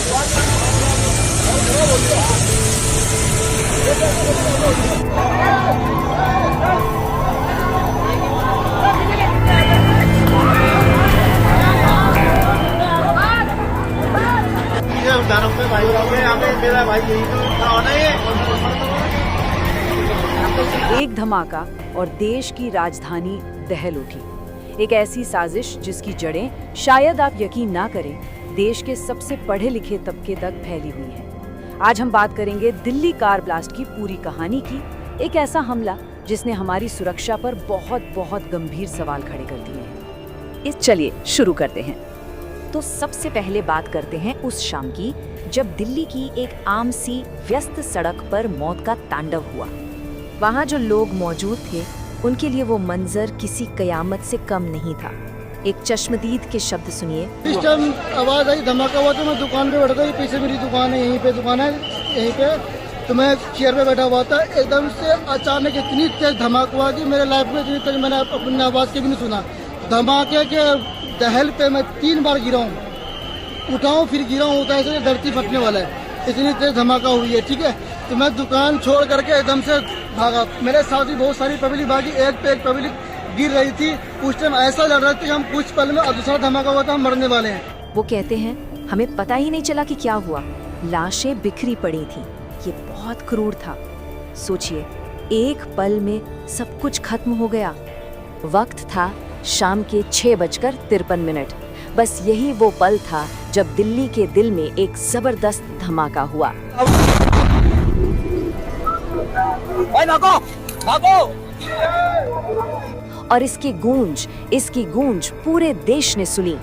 एक धमाका और देश की राजधानी दहल उठी। एक ऐसी साजिश जिसकी जड़ें शायद आप यकीन ना करें देश के सबसे पढ़े लिखे तबके तक फैली हुई है। आज हम बात करेंगे दिल्ली कार ब्लास्ट की पूरी कहानी की। एक ऐसा हमला जिसने हमारी सुरक्षा पर बहुत बहुत गंभीर सवाल खड़े कर दिए हैं। चलिए शुरू करते हैं। तो सबसे पहले बात करते हैं उस शाम की जब दिल्ली की एक आम सी व्यस्त सड़क पर मौत का तांडव हुआ। वहाँ जो लोग मौजूद थे उनके लिए वो मंजर किसी कयामत से कम नहीं था। एक चश्मदीद के शब्द सुनिए। इस टाइम आवाज आई, धमाका हुआ तो मैं दुकान पे बैठा था। पीछे मेरी दुकान है, यहीं पे दुकान है, यहीं पे तो मैं चेयर पे बैठा हुआ था। एकदम से अचानक इतनी तेज धमाका हुआ कि मेरे लाइफ में इतनी तेज मैंने अपनी आवाज के भी नहीं सुना। धमाके के दहल पे मैं 3 बार गिरा हूँ, उठाऊँ फिर गिरा हूँ, होता है धरती फटने वाला है, इतनी तेज धमाका हुई है। ठीक है, तो मैं दुकान छोड़ करके एकदम से भागा। मेरे साथ भी बहुत सारी पब्लिक भागी, एक पे एक पब्लिक गिर रही थी। उस टाइम ऐसा लग रहा था कि हम कुछ पल में दूसरा धमाका हुआ था, हम मरने वाले हैं। वो कहते हैं हमें पता ही नहीं चला कि क्या हुआ। लाशें बिखरी पड़ी थी। ये बहुत क्रूर था। सोचिए, एक पल में सब कुछ खत्म हो गया। वक्त था शाम के 6:53। बस यही वो पल था जब दिल्ली के दिल में एक जबरदस्त धमाका हुआ। भागो, भागो! और इसकी गूंज पूरे देश ने सुनी।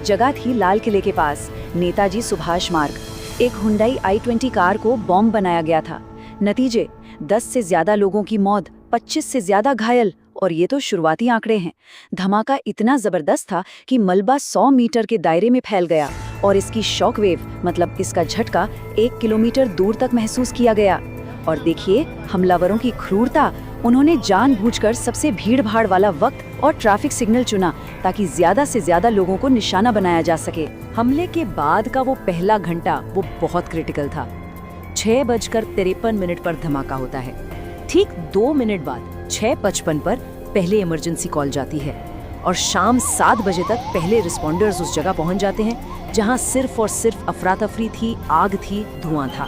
जगह थी लाल किले के पास, नेताजी सुभाष मार्ग। एक हुंडई i20 कार को बॉम्ब बनाया गया था। नतीजे 10 से ज्यादा लोगों की मौत, 25 से ज्यादा घायल। और ये तो शुरुआती आंकड़े हैं। धमाका इतना जबरदस्त था कि मलबा 100 मीटर के दायरे में फैल गया और इसकी शॉकवेव मतलब इसका झटका 1 किलोमीटर दूर तक महसूस किया गया। और देखिए हमलावरों की क्रूरता, उन्होंने जानबूझकर सबसे भीड़-भाड़ वाला वक्त और ट्रैफिक सिग्नल चुना ताकि ज्यादा से ज्यादा लोगों को निशाना बनाया जा सके। हमले के बाद का वो पहला घंटा वो बहुत क्रिटिकल था। 6:53 पर धमाका होता है। ठीक 2 मिनट बाद 6:55 पर पहले इमरजेंसी कॉल जाती है और शाम 7 बजे तक पहले रिस्पॉन्डर्स उस जगह पहुंच जाते हैं जहां सिर्फ और सिर्फ अफरा तफरी थी, आग थी, धुआं था।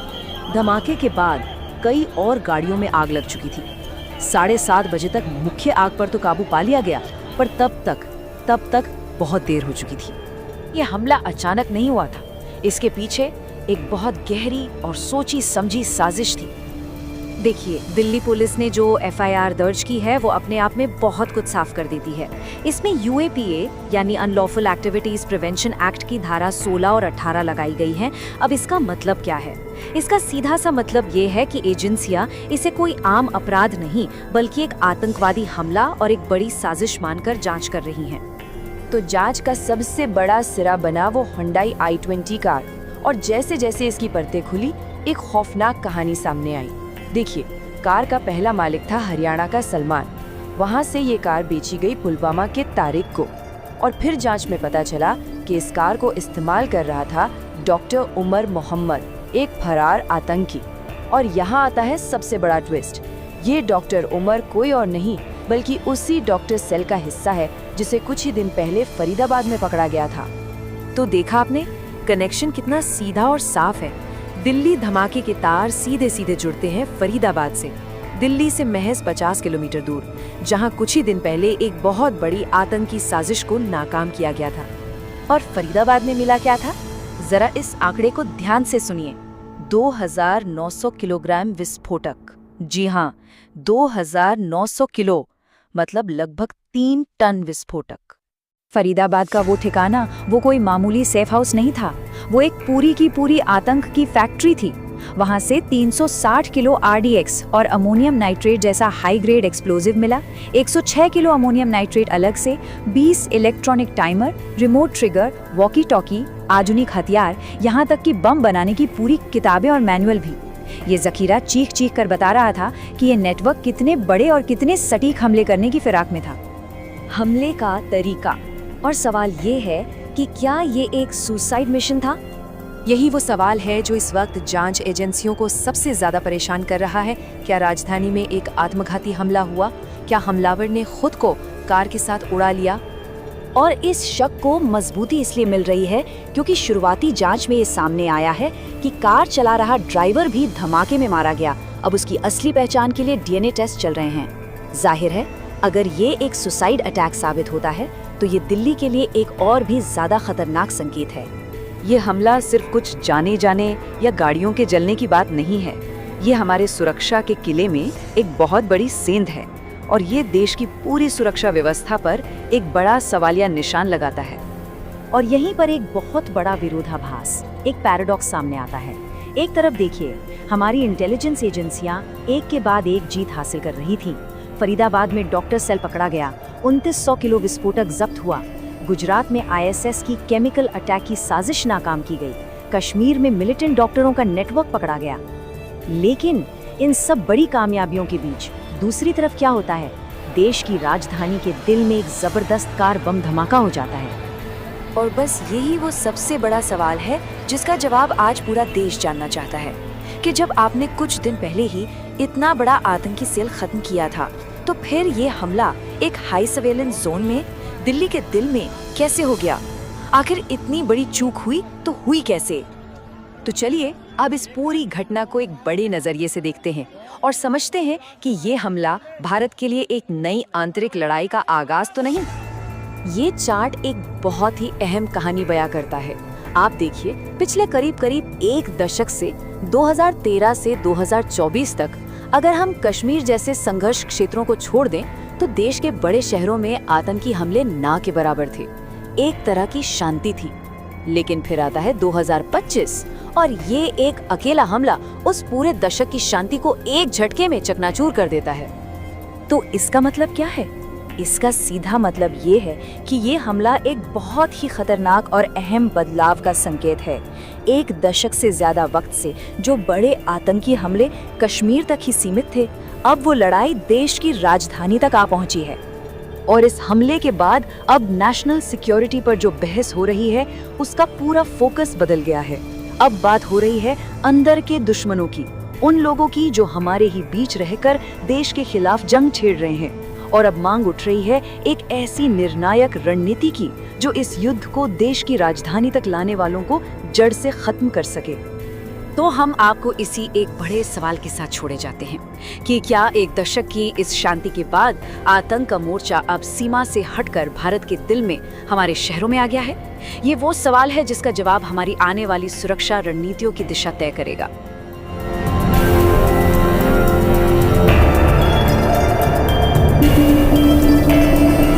धमाके के बाद कई और गाड़ियों में आग लग चुकी थी। 7:30 बजे तक मुख्य आग पर तो काबू पा लिया गया, पर तब तक बहुत देर हो चुकी थी। ये हमला अचानक नहीं हुआ था। इसके पीछे एक बहुत गहरी और सोची समझी साजिश थी। देखिए, दिल्ली पुलिस ने जो FIR दर्ज की है वो अपने आप में बहुत कुछ साफ कर देती है। इसमें UAPA यानी अनलॉफुल एक्टिविटीज प्रिवेंशन एक्ट की धारा 16 और 18 लगाई गई हैं। अब इसका मतलब क्या है? इसका सीधा सा मतलब ये है कि एजेंसियां इसे कोई आम अपराध नहीं बल्कि एक आतंकवादी हमला और एक बड़ी साजिश मानकर जांच कर रही हैं। तो जांच का सबसे बड़ा सिरा बना वो हुंडई i20 कार। और जैसे जैसे इसकी परतें खुली, एक खौफनाक कहानी सामने आई। देखिए, कार का पहला मालिक था हरियाणा का सलमान। वहाँ से ये कार बेची गई पुलवामा के तारिक को। और फिर जांच में पता चला कि इस कार को इस्तेमाल कर रहा था डॉक्टर उमर मोहम्मद, एक फरार आतंकी। और यहाँ आता है सबसे बड़ा ट्विस्ट। ये डॉक्टर उमर कोई और नहीं बल्कि उसी डॉक्टर सेल का हिस्सा है जिसे कुछ ही दिन पहले फरीदाबाद में पकड़ा गया था। तो देखा आपने, कनेक्शन कितना सीधा और साफ है। दिल्ली धमाके के तार सीधे सीधे जुड़ते हैं फरीदाबाद से, दिल्ली से महज 50 किलोमीटर दूर, जहां कुछ ही दिन पहले एक बहुत बड़ी आतंकी साजिश को नाकाम किया गया था। और फरीदाबाद में मिला क्या था? जरा इस आंकड़े को ध्यान से सुनिए। 2900 किलोग्राम विस्फोटक। जी हाँ, 2900 किलो, मतलब लगभग 3 टन विस्फोटक। फरीदाबाद का वो ठिकाना वो कोई मामूली सेफ हाउस नहीं था, वो एक पूरी की पूरी आतंक की फैक्ट्री थी। वहां से 360 किलो RDX और अमोनियम नाइट्रेट जैसा हाई ग्रेड एक्सप्लोजिव मिला, 106 किलो अमोनियम नाइट्रेट अलग से, 20 electronic timer, remote trigger, walkie talkie, आधुनिक हथियार, यहाँ तक कि बम बनाने की पूरी किताबें और मैनुअल भी। ये जखीरा चीख चीख कर बता रहा था कि ये नेटवर्क कितने बड़े और कितने सटीक हमले करने की फिराक में था। हमले का तरीका और सवाल ये है कि क्या ये एक सुसाइड मिशन था? यही वो सवाल है जो इस वक्त जांच एजेंसियों को सबसे ज्यादा परेशान कर रहा है। क्या राजधानी में एक आत्मघाती हमला हुआ? क्या हमलावर ने खुद को कार के साथ उड़ा लिया? और इस शक को मजबूती इसलिए मिल रही है क्योंकि शुरुआती जांच में ये सामने आया है कि कार चला रहा ड्राइवर भी धमाके में मारा गया। अब उसकी असली पहचान के लिए डीएनए टेस्ट चल रहे हैं। जाहिर है, अगर ये एक सुसाइड अटैक साबित होता है तो ये दिल्ली के लिए एक और भी ज्यादा खतरनाक संकेत है। ये हमला सिर्फ कुछ जाने जाने या गाड़ियों के जलने की बात नहीं है। ये हमारे सुरक्षा के किले में एक बहुत बड़ी सेंध है और ये देश की पूरी सुरक्षा व्यवस्था पर एक बड़ा सवालिया निशान लगाता है। और यहीं पर एक बहुत बड़ा विरोधाभास, एक पैराडॉक्स सामने आता है। एक तरफ देखिए, हमारी इंटेलिजेंस एजेंसियां एक के बाद एक जीत हासिल कर रही थीं। फरीदाबाद में डॉक्टर सेल पकड़ा गया, 2900 किलो विस्फोटक जब्त हुआ। गुजरात में आईएसएस की केमिकल अटैक की साजिश नाकाम की गई। कश्मीर में मिलिटेंट डॉक्टरों का नेटवर्क पकड़ा गया। लेकिन इन सब बड़ी कामयाबियों के बीच दूसरी तरफ क्या होता है? देश की राजधानी के दिल में एक जबरदस्त कार बम धमाका हो जाता है। और बस यही वो सबसे बड़ा सवाल है जिसका जवाब आज पूरा देश जानना चाहता है कि जब आपने कुछ दिन पहले ही इतना बड़ा आतंकी सेल खत्म किया था, तो फिर ये हमला एक हाई सर्वेलेंस जोन में दिल्ली के दिल में कैसे हो गया? आखिर इतनी बड़ी चूक हुई तो हुई कैसे? तो चलिए अब इस पूरी घटना को एक बड़े नजरिए से देखते हैं और समझते हैं कि ये हमला भारत के लिए एक नई आंतरिक लड़ाई का आगाज तो नहीं। ये चार्ट एक बहुत ही अहम कहानी बयां करता है। आप देखिए, पिछले करीब एक दशक से 2013 से 2024 तक अगर हम कश्मीर जैसे संघर्ष क्षेत्रों को छोड़ दें तो देश के बड़े शहरों में आतंकी हमले ना के बराबर थे। एक तरह की शांति थी। लेकिन फिर आता है 2025 और ये एक अकेला हमला उस पूरे दशक की शांति को एक झटके में चकनाचूर कर देता है। तो इसका मतलब क्या है? इसका सीधा मतलब ये है कि ये हमला एक बहुत ही खतरनाक और अहम बदलाव का संकेत है। एक दशक से ज्यादा वक्त से जो बड़े आतंकी हमले कश्मीर तक ही सीमित थे, अब वो लड़ाई देश की राजधानी तक आ पहुंची है। और इस हमले के बाद अब नेशनल सिक्योरिटी पर जो बहस हो रही है उसका पूरा फोकस बदल गया है। अब बात हो रही है अंदर के दुश्मनों की, उन लोगों की जो हमारे ही बीच रहकर देश के खिलाफ जंग छेड़ रहे हैं। और अब मांग उठ रही है एक ऐसी निर्णायक रणनीति की जो इस युद्ध को देश की राजधानी तक लाने वालों को जड़ से खत्म कर सके। तो हम आपको इसी एक बड़े सवाल के साथ छोड़े जाते हैं कि क्या एक दशक की इस शांति के बाद आतंक का मोर्चा अब सीमा से हटकर भारत के दिल में हमारे शहरों में आ गया है? ये वो सवाल है जिसका जवाब हमारी आने वाली सुरक्षा रणनीतियों की दिशा तय करेगा।